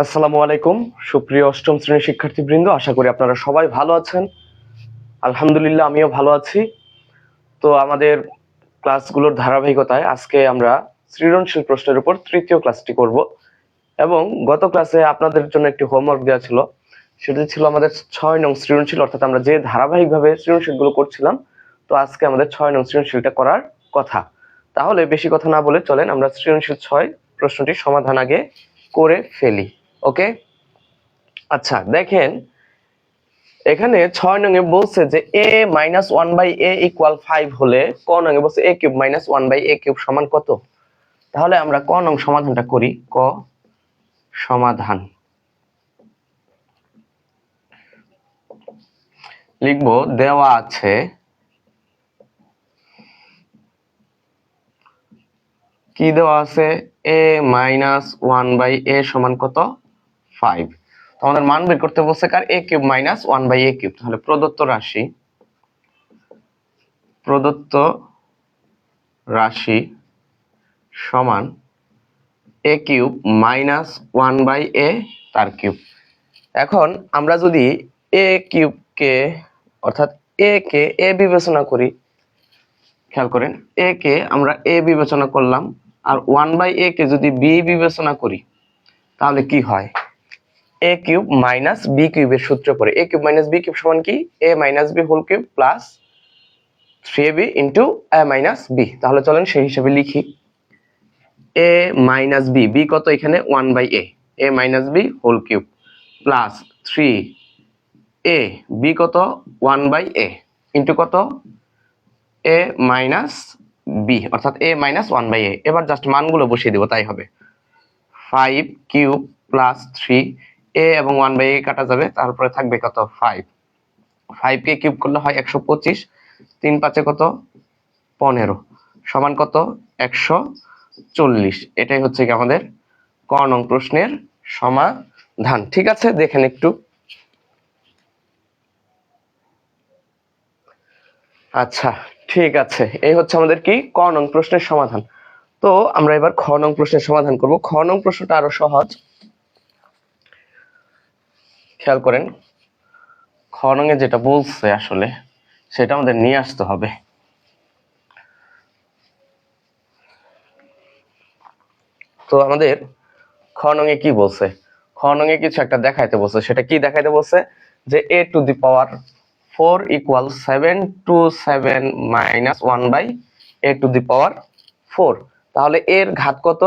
আসসালামু আলাইকুম সুপ্রিয় অষ্টম শ্রেণীর শিক্ষার্থীবৃন্দ, আশা করি আপনারা সবাই ভালো আছেন। আলহামদুলিল্লাহ, আমিও ভালো আছি। তো আমাদের ক্লাসগুলোর ধারাবাহিকতায় আজকে আমরা সৃজনশীল প্রশ্নের উপর তৃতীয় ক্লাসটি করব এবং গত ক্লাসে আপনাদের জন্য একটি হোমওয়ার্ক দেওয়া ছিল, সেটি ছিল আমাদের 6 নং সৃজনশীল, অর্থাৎ আমরা যে ধারাবাহিকভাবে সৃজনশীলগুলো করছিলাম, তো আজকে আমাদের 6 নং সৃজনশীলটা করার কথা। তাহলে বেশি কথা না বলে চলেন আমরা সৃজনশীল 6 প্রশ্নটির সমাধান আগে করে ফেলি। ওকে, আচ্ছা দেখেন, এখানে 6 নং-এ বলছে যে a - 1/a = 5 হলে ক নং-এ বলছে a³ - 1/a³ সমান কত। তাহলে আমরা ক নং সমাধানটা করি। ক সমাধান লিখব, দেওয়া আছে কি দেওয়া আছে, a - 1/a সমান কত, 5। তো আমাদের মান বের করতে বলছে কার, a³ - 1/a³। তাহলে প্রদত্ত রাশি সমান a³ - 1/a তার কিউব। এখন আমরা যদি a³ কে অর্থাৎ a কে a বিবেচনা করি, খেয়াল করেন, a কে আমরা a বিবেচনা করলাম আর 1/a কে যদি b বিবেচনা করি, তাহলে কি হয়, a³ - b³ এর সূত্র পড়ে a³ - b³ সমান কি, a - b whole cube plus 3ab into a - b। তাহলে চলেন সেই হিসাবে লিখি, a - b কত এখানে 1/a, a - b whole cube plus 3a b কত 1/a ইন্টু কত a - b অর্থাৎ a - 1/a। এবার জাস্ট মানগুলো বসিয়ে দিব, তাই হবে 5³ প্লাস 3a এবং 1/a কাটা যাবে, তারপরে থাকবে কত 5। 5 কে কিউব করলে হয় 125, 3 5 কত 15 সমান কত 140। এটাই হচ্ছে কি আমাদের ক নং প্রশ্নের সমাধান। ঠিক আছে, দেখেন একটু। আচ্ছা ঠিক আছে, এই হচ্ছে আমাদের কি ক নং প্রশ্নের সমাধান। তো আমরা এবার খ নং প্রশ্নের সমাধান করব। খ নং প্রশ্নটা আরো সহজ, খেয়াল করেন। খ নং এ যেটা বলছে আসলে সেটা আমাদের নিয়ে আসতে হবে। তো আমাদের খ নং এ কি বলছে, খ নং এ কিছু একটা দেখাইতে বলছে। সেটা কি দেখাইতে বলছে, যে a⁴ = 727 - 1/a⁴। তাহলে এর ঘাত কত,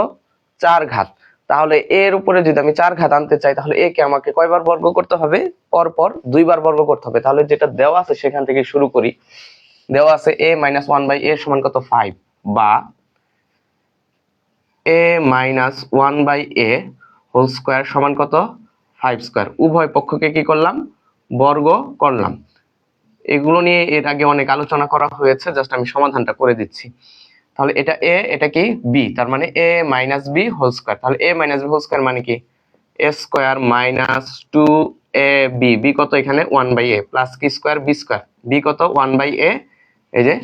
4 ঘাত। তাহলে এর উপরে যদি আমি 4 ঘাত আনতে চাই, তাহলে এ কে আমাকে কয়বার বর্গ করতে হবে, পরপর 2 বার বর্গ করতে হবে। তাহলে যেটা দেওয়া আছে সেখান থেকে শুরু করি। দেওয়া আছে a - 1/a সমান কত 5, বা a - 1/a হোল স্কয়ার সমান কত 5 স্কয়ার। উভয় পক্ষকে কি করলাম, বর্গ করলাম। এগুলো নিয়ে এর আগে অনেক আলোচনা করা হয়েছে, জাস্ট আমি সমাধানটা করে দিচ্ছি। তাহলে এটা a, এটা কি b, তার মানে a - b হোল স্কয়ার। তাহলে a - b হোল স্কয়ার মানে কি, a square minus 2ab, b কত এখানে 1/a প্লাস কি স্কয়ার b স্কয়ার, b কত 1/a, এই যে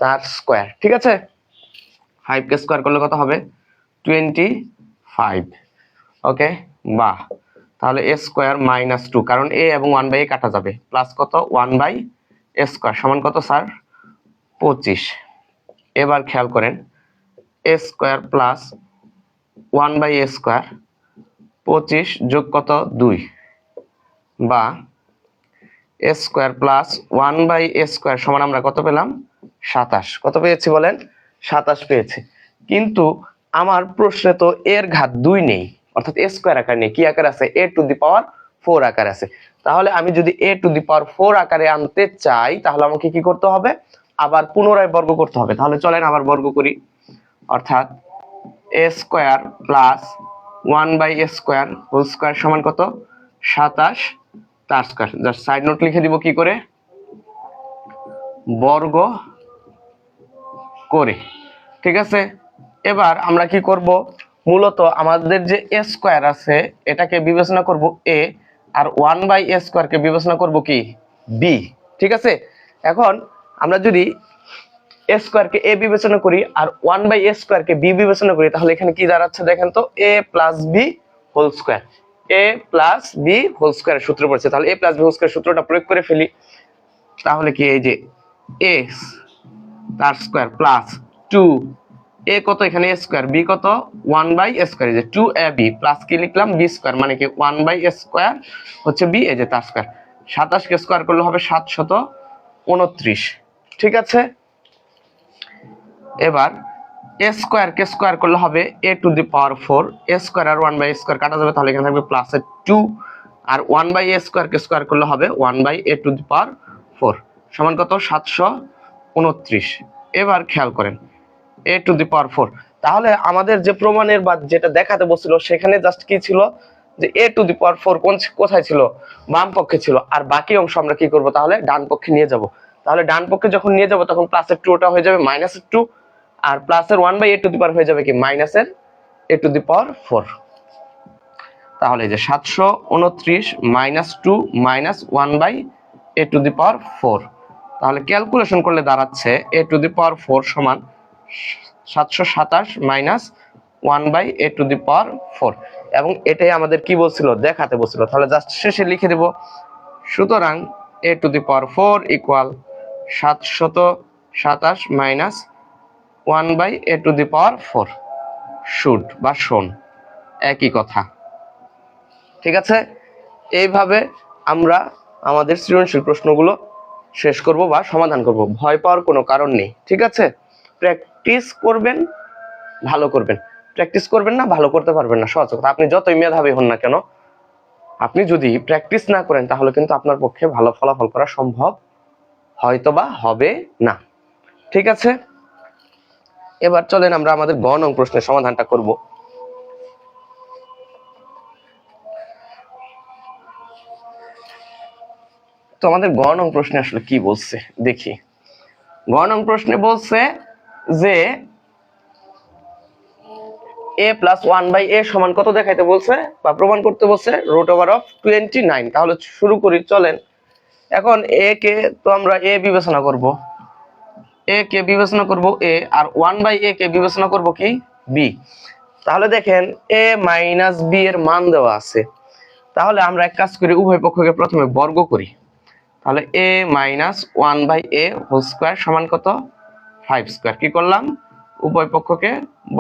তার স্কয়ার। ঠিক আছে, 5 কে স্কয়ার করলে কত হবে 25। ওকে, বাহ। তাহলে a স্কয়ার মাইনাস 2, কারণ a এবং 1/a কাটা যাবে, প্লাস কত 1/a স্কয়ার সমান কত স্যার 25। এবার খেয়াল করেন, a square plus 1/a square 25 যোগ কত 2, বা a square plus 1/a square সমান আমরা কত পেলাম 27। কত পেয়েছি বলেন, 27 পেয়েছি। কিন্তু আমার প্রশ্নে তো এর ঘাত 2 নেই, অর্থাৎ a স্কয়ার আকার নেই। কি আকার আছে, a⁴ আকার আছে। তাহলে আমি যদি a⁴ আকারে আনতে চাই, তাহলে আমাকে কি করতে হবে, আবার পুনরায় বর্গ করতে হবে। তাহলে চলেন আবার বর্গ করি, অর্থাৎ a square plus 1/a square whole square সমান কত 27 তার স্কয়ার। জাস্ট সাইড নোট লিখে দিব কি করে, বর্গ করে। ঠিক আছে, এবার আমরা কি করব, মূলত আমাদের যে a স্কয়ার আছে এটাকে বিবেচনা করব a, আর 1/a স্কয়ার কে বিবেচনা করব কি b। ঠিক আছে, এখন আমরা যদি a স্কয়ার কে a বিবেচনা করি আর 1/a স্কয়ার কে b বিবেচনা করি, তাহলে এখানে কি দাঁড়াচ্ছে দেখেন তো, a plus b whole square. A plus B whole square সূত্র পড়ছে, তাহলে A plus B whole square সূত্রটা প্রয়োগ করে ফেলি। তাহলে কি এই যে এ তার স্কোয়ার প্লাস 2 এ কত এখানে এ স্কোয়ার, বি কত 1/a², এই যে 2ab প্লাস কি লিখলাম বি স্কোয়ার, মানে কি 1/a² হচ্ছে বি, এই যে তার স্কোয়ার। 27 কে স্কোয়ার করলে হবে 729। ঠিক আছে, এবার এ স্কোয়ার কে স্কোয়ার করলে হবে a⁴, এ স্কোয়ার আর 1/a² কাটা যাবে, তাহলে এখানে থাকবে প্লাসের 2, আর 1/a² কে স্কোয়ার করলে হবে 1/a⁴ সমান কত 729। এবার খেয়াল করেন a⁴, তাহলে আমাদের যে প্রমাণের বা যেটা দেখাতে বলছিল সেখানে জাস্ট কি ছিল যে a⁴ কোথায় ছিল, বাম পক্ষে ছিল, আর বাকি অংশ আমরা কি করব তাহলে ডান পক্ষে নিয়ে যাব। তাহলে ডান পক্ষে যখন নিয়ে যাব তখন প্লাসের 2 ওটা হয়ে যাবে -2, আর প্লাসের 1/a² হয়ে যাবে কি মাইনাসের a⁴। তাহলে এই যে 729 -2 -1/a⁴, তাহলে ক্যালকুলেশন করলে দাঁড়াচ্ছে a⁴ সমান 727 -1/a⁴, এবং এটাই আমাদের কি বলছিল দেখাতে বলছিল। তাহলে জাস্ট শেষে লিখে দেব, সুতরাং a⁴ ইকুয়াল 727 -1/a⁴, শুড বা শোন, একই কথা। ঠিক আছে, এইভাবে আমরা আমাদের সৃজনশীল প্রশ্নগুলো শেষ করব বা সমাধান করব, ভয় পাওয়ার কোনো কারণ নেই। ঠিক আছে, প্র্যাকটিস করবেন, ভালো করবেন, প্র্যাকটিস করবেন না ভালো করতে পারবেন না, সহজ কথা। আপনি যতই মেধাবী হন না কেন, আপনি যদি প্র্যাকটিস না করেন তাহলে কিন্তু আপনার পক্ষে ভালো ফলাফল করা সম্ভব হয়তোবা হবে না। ঠিক আছে, এবার চলেন আমরা আমাদের গ নং প্রশ্নের সমাধানটা করব। তো আমাদের গ নং প্রশ্নে আসলে কি বলছে দেখি। গ নং প্রশ্নে বলছে যে a + 1/a সমান কত দেখাইতে বলছে বা প্রমাণ করতে বলছে √29। তাহলে শুরু করি, চলেন। এখন a কে তো আমরা a বিবেচনা করব, a কে বিবেচনা করব a, আর 1/a কে বিবেচনা করব কি b। তাহলে দেখেন a - b এর মান দেওয়া আছে, তাহলে আমরা এক কাজ করি, উভয় পক্ষকে প্রথমে বর্গ করি। তাহলে a - 1/a² সমান কত 5²। কি করলাম, উভয় পক্ষকে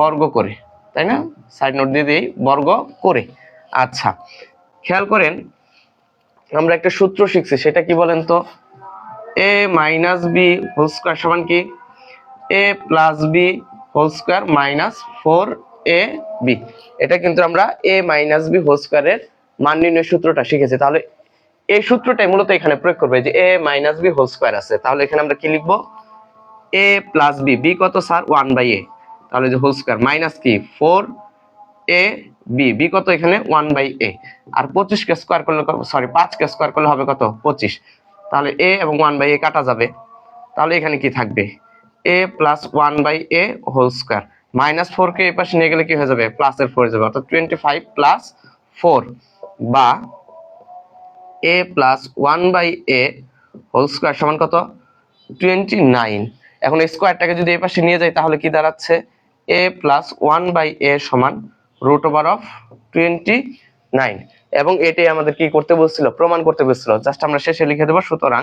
বর্গ করে, তাই না, সাইড নোট দিয়ে দিই বর্গ করে। আচ্ছা, খেয়াল করেন আমরা একটা সূত্র শিখছি, সেটা কি বলেন তো, a - b² সমান কি a + b² -4ab। এটা কিন্তু আমরা a - b² এর মান নির্ণয়ের সূত্রটা শিখেছি। তাহলে এই সূত্রটাই মূলত এখানে প্রয়োগ করবে, যে a - b² আছে, তাহলে এখানে আমরা কি লিখবো a + b, b কত স্যার 1/a, তাহলে যে হোল স্কয়ার মাইনাস কি 4ab, b কত এখানে 1/a, আর 25 কে স্কয়ার করলে, সরি 5 কে স্কয়ার করলে হবে কত 25, তাহলে a এবং 1/a কাটা যাবে, তাহলে এখানে কি থাকবে a + 1/a হোল স্কয়ার, -4 কে এই পাশে নিয়ে গেলে কি হয়ে যাবে প্লাসের 4 হয়ে যাবে, অর্থাৎ 25 + 4 বা a + 1/a হোল স্কয়ার সমান কত 29। এখন এই স্কয়ারটাকে যদি এই পাশে নিয়ে যাই তাহলে কি দাঁড়াচ্ছে a + 1/a সমান √29, এবং এটাই আমাদের কি করতে বলছিল, প্রমাণ করতে বলছিল। জাস্ট আমরা শেষে লিখে দেব, সুতরাং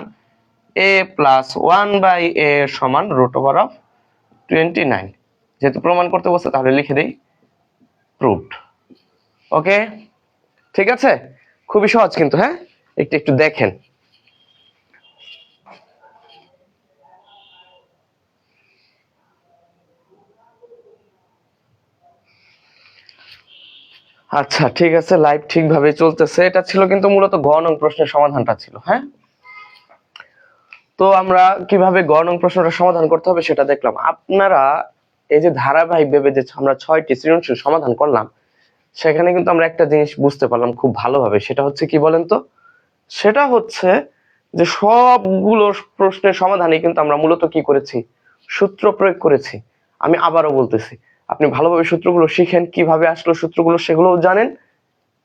a + 1/a সমান √29, যেহেতু প্রমাণ করতে বলছে তাহলে লিখে দেই প্রুভড। ওকে, ঠিক আছে, খুবই সহজ কিন্তু, হ্যাঁ, একটু দেখেন। আচ্ছা ঠিক আছে, লাইভ ঠিকভাবে চলতেছে। এটা ছিল কিন্তু মূলত গ নং প্রশ্নের সমাধানটা ছিল। হ্যাঁ, তো আমরা কিভাবে গ নং প্রশ্নটা সমাধান করতে হবে সেটা দেখলাম। আপনারা এই যে ধারাবাহিক ভাবে যে আমরা 6টি সৃজনশীল সমাধান করলাম, সেখানে কিন্তু আমরা একটা জিনিস বুঝতে পারলাম খুব ভালোভাবে, সেটা হচ্ছে কি বলেন তো, সেটা হচ্ছে যে সবগুলো প্রশ্নের সমাধানে কিন্তু আমরা মূলত কি করেছি, সূত্র প্রয়োগ করেছি। আমি আবারও বলতেছি, আপনি ভালোভাবে সূত্রগুলো শিখেন, কিভাবে আসলো সূত্রগুলো সেগুলোও জানেন,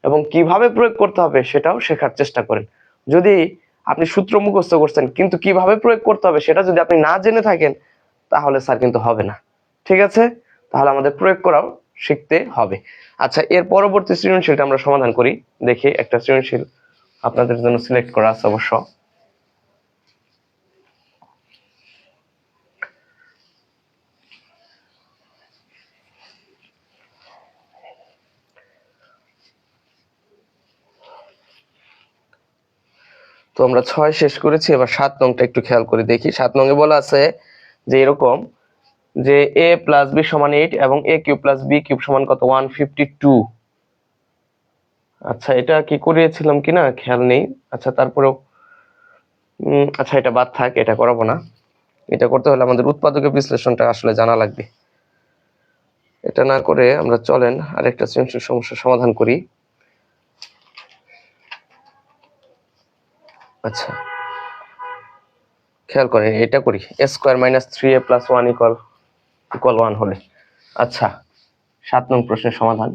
এবং কিভাবে প্রয়োগ করতে হবে সেটাও শেখার চেষ্টা করেন। যদি আপনি সূত্র মুখস্থ করছেন কিন্তু কিভাবে প্রয়োগ করতে হবে সেটা যদি আপনি না জেনে থাকেন, তাহলে স্যার কিন্তু হবে না। ঠিক আছে, তাহলে আমাদের প্রয়োগ করাও শিখতে হবে। আচ্ছা, এর পরবর্তী সৃজনশীলটা আমরা সমাধান করি। দেখি একটা সৃজনশীল আপনাদের জন্য সিলেক্ট করা আছে অবশ্য। তো আমরা 6 শেষ করেছি, এবার 7 নংটা একটু খেয়াল করে দেখি। 7 নং এ বলা আছে যে এরকম যে a প্লাস b সমান 8 এবং a cube plus b cube সমান কত 152। আচ্ছা, এটা কি করিয়েছিলাম কিনা খেয়াল নেই। আচ্ছা, তারপরেও আচ্ছা এটা বাদ থাক, এটা করাবো না। এটা করতে হলে আমাদের উৎপাদকের বিশ্লেষণটা আসলে জানা লাগবে। এটা না করে আমরা চলেন আরেকটা সৃজনশীল সমস্যার সমাধান করি। আচ্ছা, খেয়াল করেন, এটা করি a square minus 3a plus 1 equal 1 হলে। আচ্ছা, 7 নং প্রশ্নের সমাধান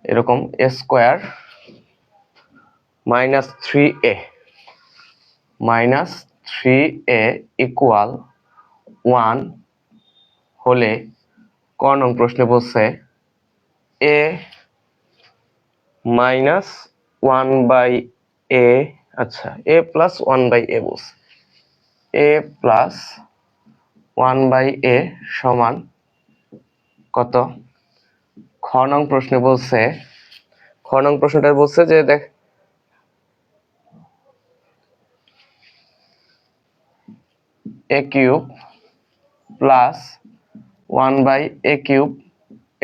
এরকম a square minus 3a equal 1 হলে ক নং প্রশ্নে বলছে a মাইনাস 1/a, আচ্ছা a প্লাস 1/a বলছে, a প্লাস 1/a সমান কত। খ নং প্রশ্নে বলছে, খ নং প্রশ্নটা বলছে যে দেখ a cube plus 1/a cube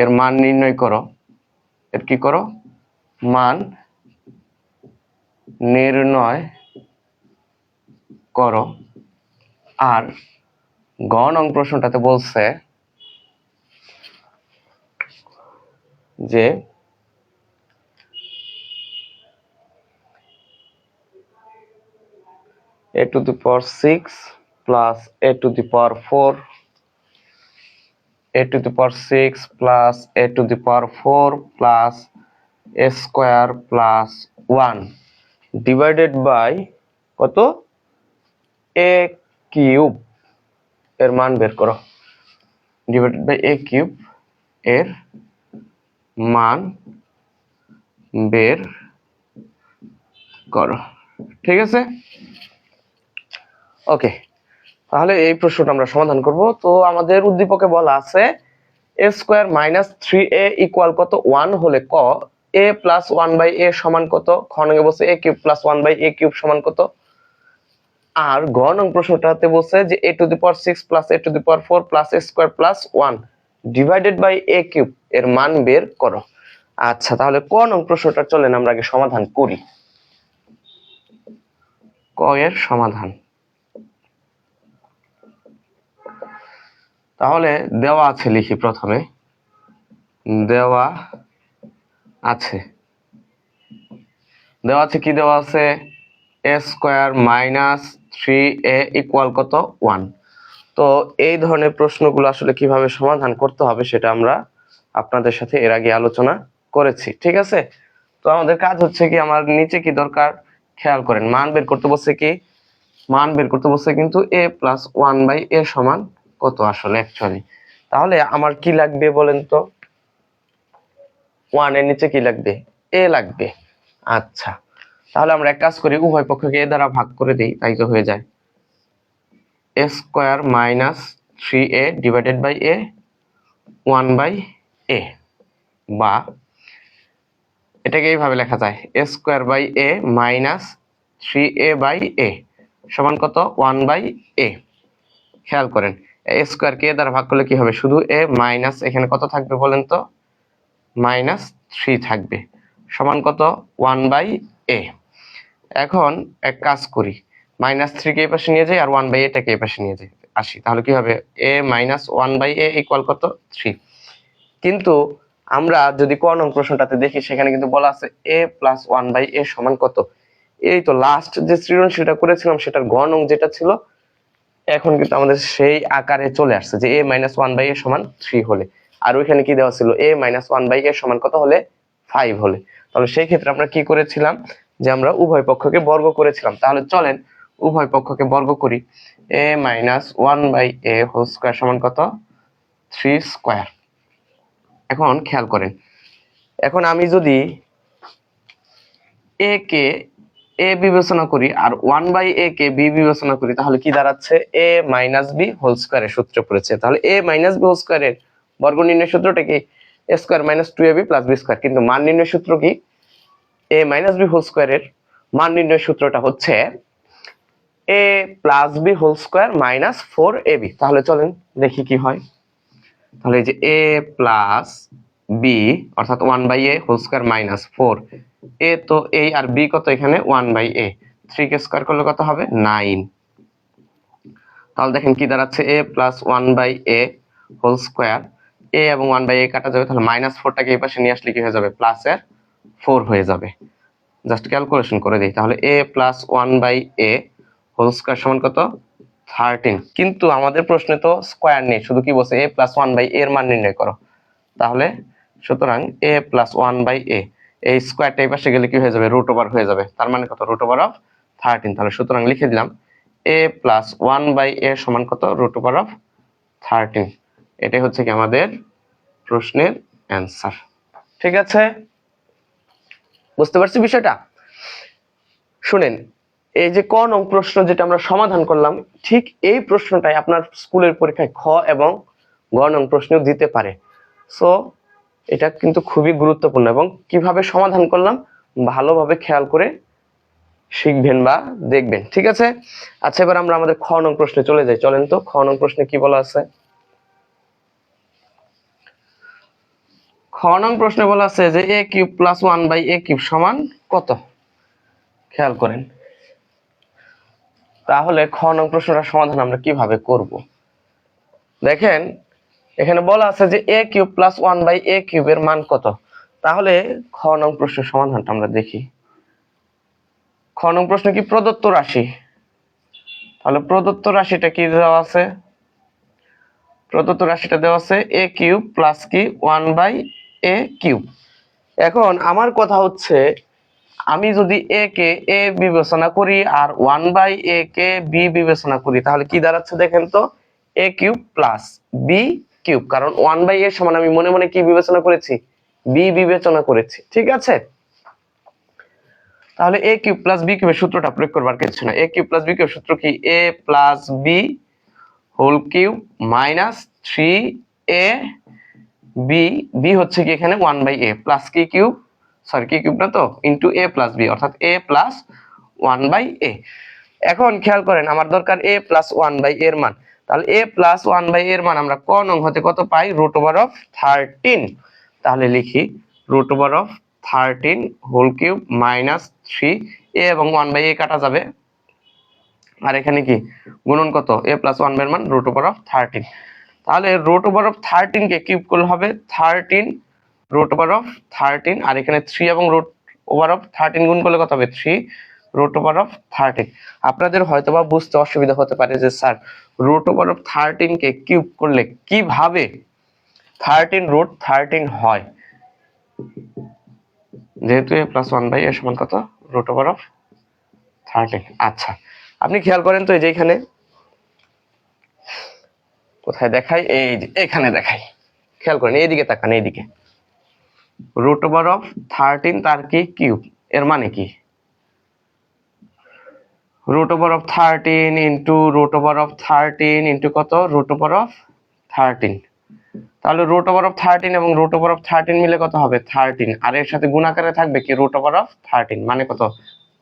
এর মান নির্ণয় করো। এর কি করো? মান নির্ণয় করো। আর গ নং প্রশ্নটাতে বলছে যে a to the power 6 plus a to the power 4, a to the power 6 plus a to the power 4 plus a square plus 1 divided by কত a কিউব এর মান বের করো। ডিভাইডেড বাই a কিউব এর মান বের করো। ঠিক আছে, ওকে। তাহলে এই প্রশ্নটা আমরা সমাধান করব। তো আমাদের উদ্দীপকে বলা আছে a square minus 3a equal কত 1 হলে ক a প্লাস 1/a সমান কত। খ নং এ বলছে a cube plus 1/a cube সমান কত। আর গ নং প্রশ্নটাতে বলছে যে a to the power 6 plus a to the power 4 plus a square plus 1 divided by a cube এর মান বের করো। আচ্ছা, তাহলে ক নং প্রশ্নটা চলেন আমরা আগে সমাধান করি। ক এর সমাধান, তাহলে দেওয়া আছে, লিখি প্রথমে। দেওয়া আছে কি দেওয়া আছে a square minus 3a equal কত 1। তো এই ধরনের প্রশ্নগুলো আসলে কিভাবে সমাধান করতে হবে সেটা আমরা আপনাদের সাথে এর আগে আলোচনা করেছি। ঠিক আছে, তো আমাদের কাজ হচ্ছে কি, আমার নিচে কি দরকার খেয়াল করেন, মান বের করতে বলছে কি, মান বের করতে বলছে কিন্তু a প্লাস 1/a সমান কত আসলে অ্যাকচুয়ালি। তাহলে আমার কি লাগবে বলেন তো, 1 এর নিচে কি লাগবে, a লাগবে। আচ্ছা, তাহলে আমরা এক কাজ করি, উভয় পক্ষকে a দ্বারা ভাগ করে দিই, তাই তো হয়ে যায় a square minus 3a divided by a 1/a, বা এটাকে এইভাবে লেখা যায় a square by a minus 3a/a সমান কত 1/a। খেয়াল করেন, a স্কয়ার কে দ্বারা ভাগ করলে কি হবে, শুধু a মাইনাস এখানে কত থাকবে বলেন তো, -3 থাকবে, সমান কত 1/a। এখন এক কাজ করি, -3 কে এই পাশে নিয়ে যাই আর 1/a টাকে এই পাশে নিয়ে যাই আসি, তাহলে কি হবে a মাইনাস 1/a ইকুয়াল কত 3। কিন্তু আমরা যদি ক নং প্রশ্নটাতে দেখি, সেখানে কিন্তু বলা আছে a প্লাস 1/a সমান কত। এই তো লাস্ট যে সৃজনশীলটা করেছিলাম সেটার গ নং যেটা ছিল, এখন কিন্তু আমাদের সেই আকারে চলে আসছে যে a মাইনাস 1/a সমান 3 হলে, আর ওইখানে কি দেওয়া ছিল a মাইনাস 1/a সমান কত হলে 5 হলে। তাহলে সেই ক্ষেত্রে আমরা কি করেছিলাম যে আমরা উভয় পক্ষকে বর্গ করেছিলাম। তাহলে চলেন উভয় পক্ষকে বর্গ করি। a minus 1/a whole square সমান কত 3 স্কয়ার। এখন খেয়াল করেন, এখন আমি যদি এ কে এ বিবেচনা করি আর 1/a কে বি বিবেচনা করি, তাহলে কি দাঁড়াচ্ছে? a মাইনাস বি হোল স্কয়ারের সূত্র পড়েছে। তাহলে a মাইনাস বি হোল স্কয়ারের বর্গ নির্ণয় সূত্রটা কি? a square minus 2ab plus B square. কিন্তু মান নির্ণয় সূত্র কি? a মাইনাস বি হোল স্কয়ারের মান নির্ণয় সূত্রটা হচ্ছে a plus B whole square minus 4ab। তাহলে চলেন দেখি কি হয়। তাহলে এই যে a প্লাস বি অর্থাৎ 1/a whole square minus 4, a তো এই আর b কত এখানে? 1/a, 3 কে স্কয়ার করলে কত হবে? 9। তাহলে দেখেন কি দাঁড়াচ্ছে? a plus 1/a whole square, a এবং 1/a কাটা যাবে, তাহলে মাইনাস 4টাকে এই পাশে নিয়ে আসলে কি হয়ে যাবে? প্লাস এর 4 হয়ে যাবে। জাস্ট ক্যালকুলেশন করে দিই, তাহলে a plus 1/a whole square সমান কত? 13। কিন্তু আমাদের প্রশ্নে তো স্কয়ার নেই, শুধু কি বলছে? a প্লাস 1/a এর মান নির্ণয় করো। তাহলে সুতরাং a প্লাস 1/a এই স্কয়ারটা এই পাশে গেলে কি হয়ে যাবে? রুট ওভার হয়ে যাবে। তার মানে কত? Root over of 13। তাহলে সুতরাং লিখে দিলাম a প্লাস 1/a সমান কত? Root over of 13। এটাই হচ্ছে কি আমাদের প্রশ্নের অ্যান্সার। ঠিক আছে, বুঝতে পারছি বিষয়টা? শুনেন, এই যে ক নং প্রশ্ন যেটা আমরা সমাধান করলাম, ঠিক এই প্রশ্নটাই আপনার স্কুলের পরীক্ষায় খ এবং গ নং প্রশ্নেও দিতে পারে। সো এটা কিন্তু খুবই গুরুত্বপূর্ণ, এবং কিভাবে সমাধান করলাম ভালোভাবে খেয়াল করে শিখবেন বা দেখবেন। ঠিক আছে, আচ্ছা এবার আমরা আমাদের খ নং প্রশ্নে চলে যাই। চলেন তো খ নং প্রশ্নে কি বলা আছে। খ নং প্রশ্নে বলা আছে যে a cube plus 1/a cube সমান কত? খেয়াল করেন, তাহলে খ নং প্রশ্নটার সমাধান আমরা কিভাবে করব? দেখেন এখানে বলা আছে যে a কিউব প্লাস 1/a কিউবের মান কত। তাহলে খ নং প্রশ্নের সমাধানটা আমরা দেখি। খ নং প্রশ্ন কি? প্রদত্ত রাশি। তাহলে প্রদত্ত রাশিটা কি দেওয়া আছে? প্রদত্ত রাশিটা দেওয়া আছে a কিউব প্লাস কি 1/a কিউব। এখন আমার কথা হচ্ছে, আমি যদি a কে a বিবেচনা করি আর 1/a কে b বিবেচনা করি, তাহলে কি দাঁড়াচ্ছে দেখেন তো? a cube plus b cube, কারণ 1/a সমান আমি মনে মনে কি বিবেচনা করেছি? b বিবেচনা করেছি। ঠিক আছে, তাহলে a কিউব প্লাস b কিউবের সূত্রটা প্রয়োগ করবার কিছু না। a কিউব প্লাস b কিউবের সূত্র কি? a plus b whole cube minus 3a b, b হচ্ছে কি এখানে 1/a প্লাস কি কিউব, সরি কি কিউব না তো, ইনটু a প্লাস b অর্থাৎ a প্লাস 1/a। এখন খেয়াল করেন, আমার দরকার a প্লাস 1/a এর মান। তাহলে a প্লাস 1/a এর মান আমরা ক নং হতে কত পাই? Root over of 13। তাহলে লিখি root over of 13 whole cube minus 3, a এবং 1/a কাটা যাবে, আর এখানে কি গুণন কত? a প্লাস 1 এর মান রুট ওভার অফ 13। তাহলে রুট ওভার অফ 13 কে কিউব করলে হবে 13 রুট ওভার অফ 13, আর এখানে 3 এবং রুট ওভার অফ 13 গুণ করলে কত হবে? 3 রুট ওভার অফ 13। আপনাদের হয়তোবা বুঝতে অসুবিধা হতে পারে যে স্যার রুট ওভার অফ 13 কে কিউব করলে কিভাবে 13 রুট 13 হয়? যেহেতু a প্লাস 1/a সমান কত? Root over of 13। আচ্ছা আপনি খেয়াল করেন তো, এই যে এখানে কোথায় দেখাই? এই যে এখানে দেখাই, খেয়াল করেন, এইদিকে তাকান, এইদিকে রুট ওভার অফ 13 তার কি কিউব, এর মানে কি? Root over of 13 into root over of 13 into কত? Root over of 13। তাহলে রুট ওভার অফ 13 এবং রুট ওভার অফ 13 মিলে কত হবে? 13, আর এর সাথে গুণ আকারে থাকবে কি? রুট ওভার অফ 13, মানে কত?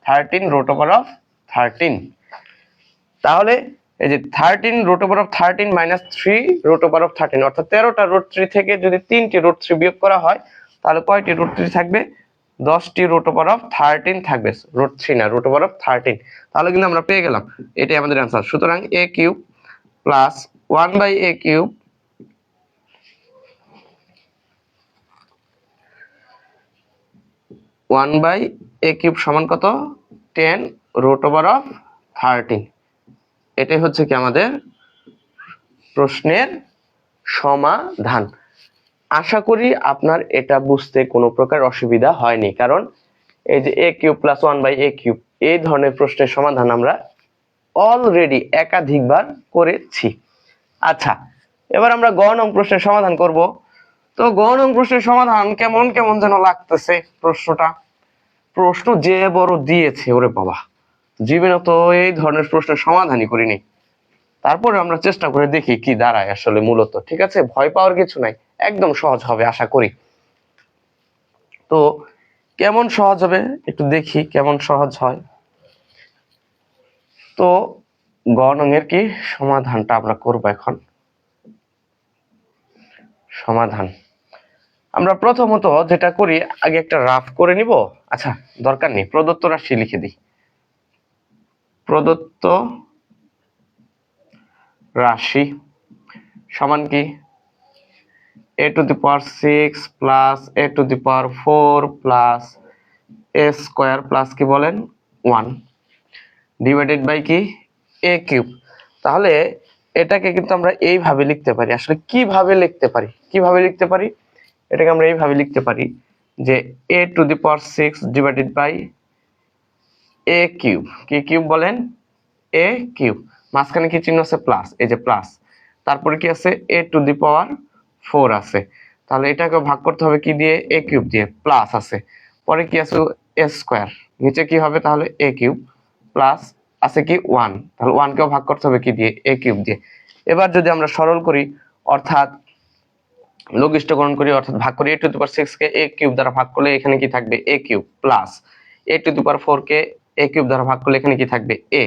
13 রুট ওভার অফ 13। তাহলে এই যে 13 root over of 13 minus 3 root over of 13, অর্থাৎ 13টা রুট 3 থেকে যদি 3টি রুট 3 বিয়োগ করা হয়, তাহলে কয়টি রুট 3 থাকবে? 10টি রুট ওভার অফ 13 থাকবে, রুট 3 না, রুট ওভার অফ 13। তাহলে কিন্তু আমরা পেয়ে গেলাম, এটাই আমাদের অ্যান্সার। সুতরাং a cube plus 1/a cube সমান কত? 10 রুট ওভার অফ 13। এটাই হচ্ছে কি আমাদের প্রশ্নের সমাধান। আশা করি আপনার এটা বুঝতে কোনো প্রকার অসুবিধা হয়নি, কারণ এই যে a cube plus 1/a cube এই ধরনের প্রশ্নের সমাধান আমরা অলরেডি একাধিকবার করেছি। আচ্ছা এবার আমরা গ নং প্রশ্নের সমাধান করব। তো গ নং প্রশ্নের সমাধান কেমন কেমন যেন লাগতেছে প্রশ্নটা। প্রশ্ন যে বড় দিয়েছে, ওরে বাবা, জীবনে তো এই ধরনের প্রশ্নের সমাধানই করিনি। তারপরে আমরা চেষ্টা করে দেখি কি দাঁড়ায় আসলে মূলত। ঠিক আছে, ভয় পাওয়ার কিছু নাই, একদম সহজ হবে আশা করি। তো কেমন সহজ হবে একটু দেখি, কেমন সহজ হয়। তো গ নং এর কি সমাধানটা আমরা করব এখন। সমাধান আমরা প্রথমত যেটা করি, আগে একটা রাফ করে নিব। আচ্ছা, দরকার নেই, প্রদত্ত রাশি লিখে দিই। প্রদত্ত রাশি সমান কি a to the power 6 plus a to the power 4 plus a square plus কি বলেন 1 ডিভাইডেড বাই কি a কিউব। তাহলে এটাকে কিন্তু আমরা এইভাবে লিখতে পারি। আসলে কিভাবে লিখতে পারি, এটাকে আমরা এইভাবে লিখতে পারি যে a to the power 6 divided by a cube. কি কিউব বলেন? a cube. মাঝখানে কি চিহ্ন আছে? প্লাস। এই যে প্লাস, তারপরে কি আছে? a to the power 4 আছে। তাহলে এটাকে ভাগ করতে হবে কি দিয়ে? a কিউব দিয়ে। প্লাস আছে, পরে কি আছে? a square. নিচে কি হবে তাহলে? a কিউব প্লাস আছে কি 1, তাহলে 1 কেও ভাগ করতে হবে কি দিয়ে? a কিউব দিয়ে। এবার যদি আমরা সরল করি, অর্থাৎ লঘিষ্ঠকরণ করি, অর্থাৎ ভাগ করি, a to the power 6 K a cube দ্বারা ভাগ করলে এখানে কি থাকবে? a cube plus a to the power 4 K a cube দ্বারা ভাগ করলে এখানে কি থাকবে? a।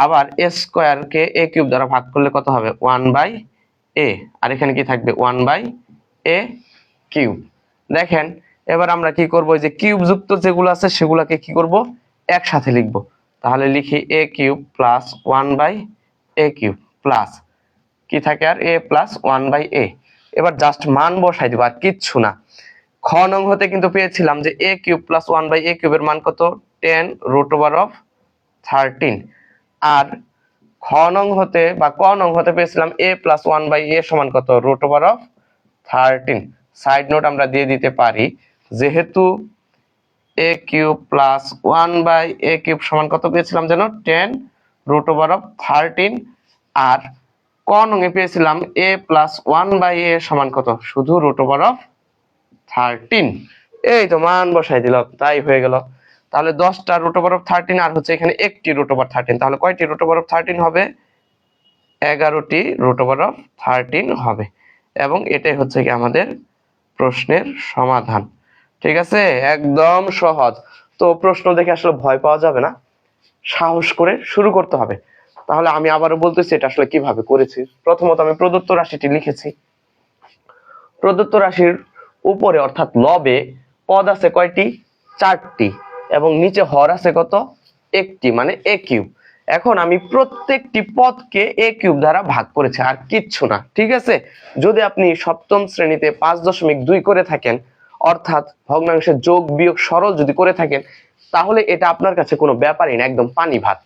আবার a square K a cube দ্বারা ভাগ করলে কত হবে? 1/a। আর এখানে কি থাকবে? 1/a cube. দেখেন, এবার আমরা কি করব? যে কিউব যুক্ত যেগুলো আছে সেগুলোকে কি করব? একসাথে লিখব। তাহলে লিখি a cube plus 1/a cube plus কি থাকে আর? a plus 1/a। এবার জাস্ট মান বসাই দিব, আর কিচ্ছু না। খ নং হতে কিন্তু পেয়েছিলাম যে a কিউব প্লাস 1/a কিউবের মান কত? 10 রুট ওভার অফ 13। আর খ নং হতে বা ক নং হতে পেয়েছিলাম a প্লাস 1/a সমান কত? Root over of 13। Side note আমরা দিয়ে দিতে পারি, যেহেতু a cube plus 1/a cube সমান কত পেয়েছিলাম যেন? 10 রুট ওভার অফ 13। আর ক নং এ পেয়েছিলাম a প্লাস 1/a সমান কত? শুধু রুট ওভার অফ 13। এই তো মান বসাই দিলাম, তাই হয়ে গেল। তাহলে 10টা রুট ওভার অফ 13 আর হচ্ছে এখানে একটি রুট ওভার 13। তাহলে কয়টি রুট ওভার অফ 13 হবে? 11টি রুট ওভার অফ 13 হবে। এবং এটাই হচ্ছে কি আমাদের প্রশ্নের সমাধান। ঠিক আছে, একদম সহজ। তো প্রশ্ন দেখে আসলে ভয় পাওয়া যাবে না, সাহস করে শুরু করতে হবে। তাহলে আমি আবারও বলতেছি এটা আসলে কিভাবে করেছি। প্রথমত আমি প্রদত্ত রাশিটি লিখেছি। প্রদত্ত রাশির উপরে অর্থাৎ লবে পদ আছে কয়টি? 4টি, এবং নিচে হর আছে কত? একটি, মানে a কিউব। এখন আমি প্রত্যেকটি পদকে a কিউব দ্বারা ভাগ করেছি, আর কিচ্ছু না। ঠিক আছে, যদি আপনি সপ্তম শ্রেণীতে 5.2 করে থাকেন, অর্থাৎ ভগ্নাংশের যোগ বিয়োগ সরল যদি করে থাকেন, তাহলে এটা আপনার কাছে কোনো ব্যাপারই না, একদম পানি ভাত,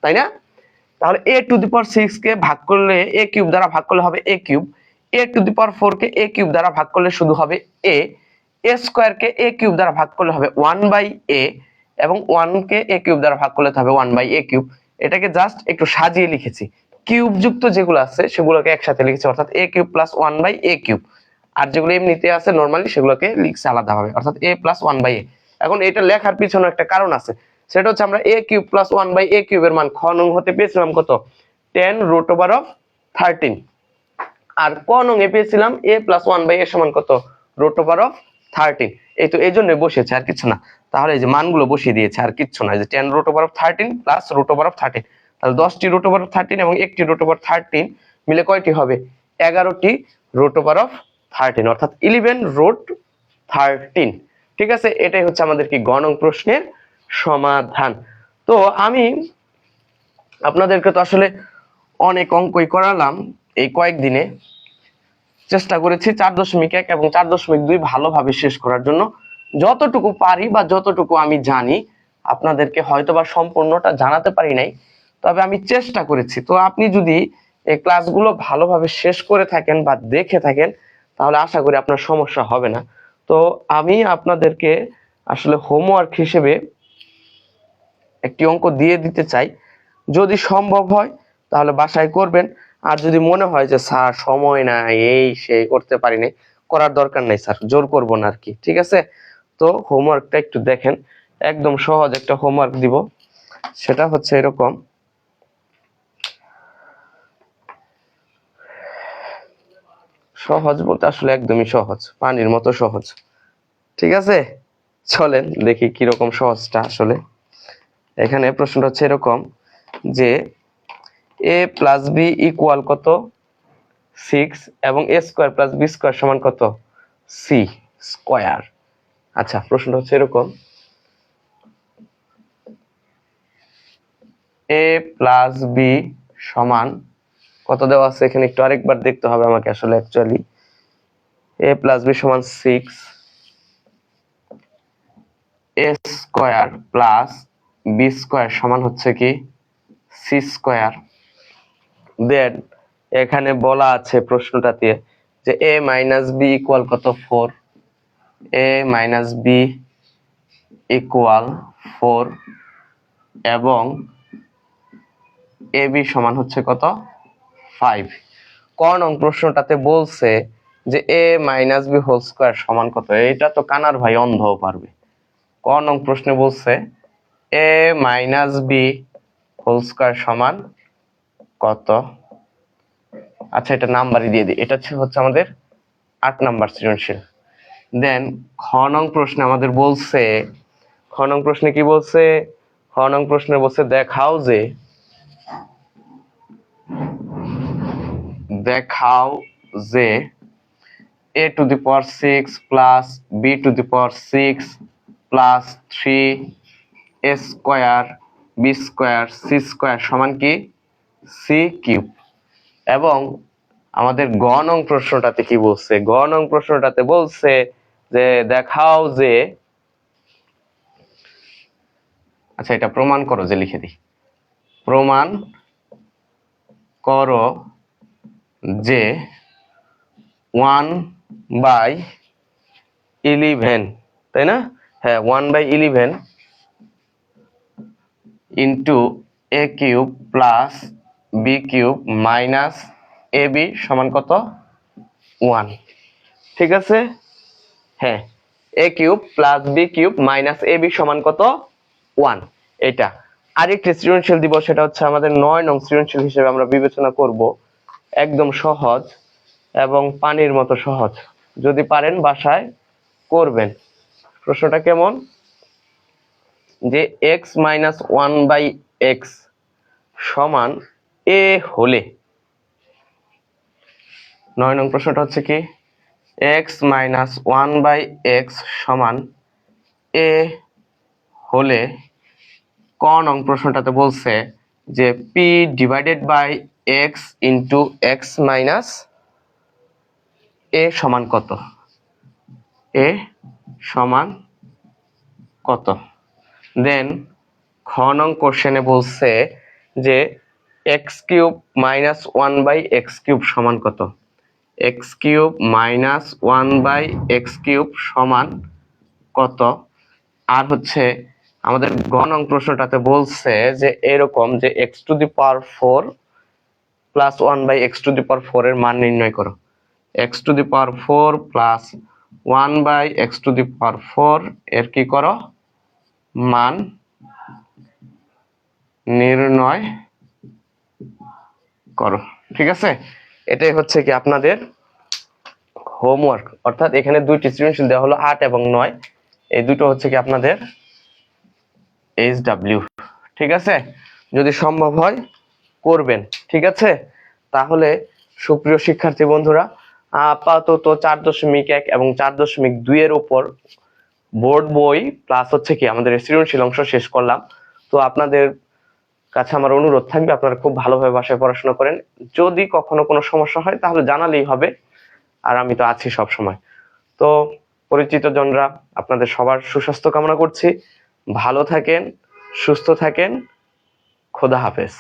তাই না? তাহলে a টু দি পাওয়ার 6 কে ভাগ করলে a কিউব দ্বারা ভাগ করলে হবে a cube, a to the power 4 K a cube দ্বারা ভাগ করলে শুধু হবে a, a square K a cube দ্বারা ভাগ করলে হবে 1/a, এবং 1 কে a কিউব দ্বারা ভাগ করলে হবে 1/a কিউব। এটাকে জাস্ট একটু সাজিয়ে লিখেছি, কিউব যুক্ত যেগুলো আছে সেগুলোকে একসাথে লিখেছি, অর্থাৎ a cube plus 1/a cube. আর যেগুলো এমনিতে আছে নরমালি সেগুলোকে লিখছি আলাদাভাবে, অর্থাৎ a প্লাস 1/a। এখন এটা লেখার পিছনে একটা কারণ আছে, সেটা হচ্ছে আমরা a কিউব প্লাস 1/a কিউবের মান খ নং হতে পেয়েছিলাম কত? 10 রুট ওভার অফ 13। আর ক নং এ পেয়েছিলাম a প্লাস 1/a সমান কত? Root over of 13। এই তো এই জন্য বসেছে, আর কিছু না। তাহলে এই যে মানগুলো বসিয়ে দিয়েছে, আর কিছু না, যে 10 root over of 13 plus root over of 13। তাহলে 10টি রুট ওভার অফ 13 এবং একটি রুট ওভার 13 মিলে কয়টি হবে? 11টি রুট ওভার অফ 13, অর্থাৎ 11 রুট 13। ঠিক আছে, এটাই হচ্ছে আমাদের কি গ নং প্রশ্নের সমাধান। তো আমি আপনাদেরকে তো আসলে অনেক অঙ্কই করালাম এই কয়েকদিনে। চেষ্টা করেছি 4.1 এবং 4.2 ভালোভাবে শেষ করার জন্য। যতটুকু পারি বা যতটুকু আমি জানি, আপনাদেরকে হয়তোবা সম্পূর্ণটা জানাতে পারি নাই, তবে আমি চেষ্টা করেছি। তো আপনি যদি এই ক্লাসগুলো ভালোভাবে শেষ করে থাকেন বা দেখে থাকেন, তাহলে আশা করি আপনার সমস্যা হবে না। তো আমি আপনাদেরকে আসলে হোমওয়ার্ক হিসেবে একটি অঙ্ক দিয়ে দিতে চাই, যদি সম্ভব হয় তাহলে বাসায় করবেন। আর যদি মনে হয় যে স্যার সময় নাই, এই সেই করতে পারি নাই, করার দরকার নেই স্যার, জোর করব না আর কি, ঠিক আছে। তো হোমওয়ার্কটা একটু দেখেন, একদম সহজ একটা হোমওয়ার্ক দিব, সেটা হচ্ছে এরকম, সহজ বলতে আসলে একদমই সহজ, পানির মতো সহজ, ঠিক আছে। চলেন দেখি কিরকম সহজটা আসলে। এখানে প্রশ্নটা হচ্ছে এরকম যে a প্লাস বি ইকুয়াল কত 6 এবং a square plus B square সমান কত c স্কয়ার। আচ্ছা, প্রশ্নটা হচ্ছে এরকম, a প্লাস বি সমান কত দেওয়া আছে এখানে, একটু আরেকবার দেখতে হবে আমাকে আসলে অ্যাকচুয়ালি। a প্লাস বি সমান 6, a square plus B square সমান হচ্ছে কি c স্কয়ার। দেন এখানে বলা আছে প্রশ্নটাতে যে a মাইনাস বি ইকুয়াল কত 4, a মাইনাস বি ইকুয়াল 4 এবং ab সমান হচ্ছে কত 5। ক নং প্রশ্নটাতে বলছে যে a minus B whole square সমান কত, এটা তো কানার ভাই অন্ধও পারবে। ক নং প্রশ্নে বলছে a minus B whole square সমান কত। আচ্ছা, এটা নাম্বারই দিয়ে দিই, এটা হচ্ছে আমাদের 8 নাম্বার সৃজনশীল। দেন খ নং প্রশ্নে আমাদের বলছে, খ নং প্রশ্নে কি বলছে, খ নং প্রশ্নে বলছে দেখাও যে a to the power 6 plus b two the power 6 plus 3 a square b square c square সমান কি c কিউব। এবং আমাদের গ নং প্রশ্নটাতে কি বলছে, গ নং প্রশ্নটাতে বলছে যে দেখাও যে, আচ্ছা এটা প্রমাণ করো, যে লিখে দিই, প্রমাণ করো যে 1/11, তাই না, হ্যাঁ 1/11 into a cube plus B cube minus A B সমান কত 1, ঠিক আছে। হ্যাঁ, a cube plus B cube minus A B সমান কত 1। এটা আরেকটি সৃজনশীল দিব, সেটা হচ্ছে আমাদের 9 নং সৃজনশীল হিসেবে আমরা বিবেচনা করব। একদম সহজ এবং পানির মতো সহজ, যদি পারেন বাসায় করবেন। প্রশ্নটা কেমন, যে x মাইনাস 1/x সমান a হলে, 9 নং প্রশ্নটা হচ্ছে কি x মাইনাস 1/x সমান a হলে, ক নং প্রশ্নটাতে বলছে যে p divided by x into x minus a সমান কত, a সমান কত। দেন খ নং কোশ্চেনে বলছে যে x cube minus 1/x cube সমান কত, x cube minus 1/x cube সমান কত। আর হচ্ছে আমাদের গ নং প্রশ্নটাতে বলছে যে এরকম যে x টু দি পাওয়ার 4 প্লাস 1/x টু দি পাওয়ার 4 এর মান নির্ণয় করো, x টু দি পাওয়ার 4 প্লাস 1/x টু দি পাওয়ার 4 এর কি করো মান নির্ণয় করো, ঠিক আছে। এটাই হচ্ছে কি আপনাদের হোমওয়ার্ক, অর্থাৎ এখানে দুইটি সৃজনশীল দেওয়া হলো 8 এবং 9, এই দুটো হচ্ছে কি আপনাদের HW, ঠিক আছে। যদি সম্ভব হয় করবেন, ঠিক আছে। তাহলে সুপ্রিয় শিক্ষার্থী বন্ধুরা, আপাতত 4.1 এবং 4.2 এর উপর বোর্ড বই প্লাস হচ্ছে কি আমাদের সৃজনশীল অংশ শেষ করলাম। তো আপনাদের কাছে আমার অনুরোধ থাকবে আপনারা খুব ভালোভাবে বাসায় পড়াশোনা করেন, যদি কখনো কোনো সমস্যা হয় তাহলে জানালেই হবে, আর আমি তো আছি সব সময়। তো পরিচিত জনরা, আপনাদের সবার সুস্বাস্থ্য কামনা করছি, ভালো থাকেন, সুস্থ থাকেন, খোদা হাফেজ।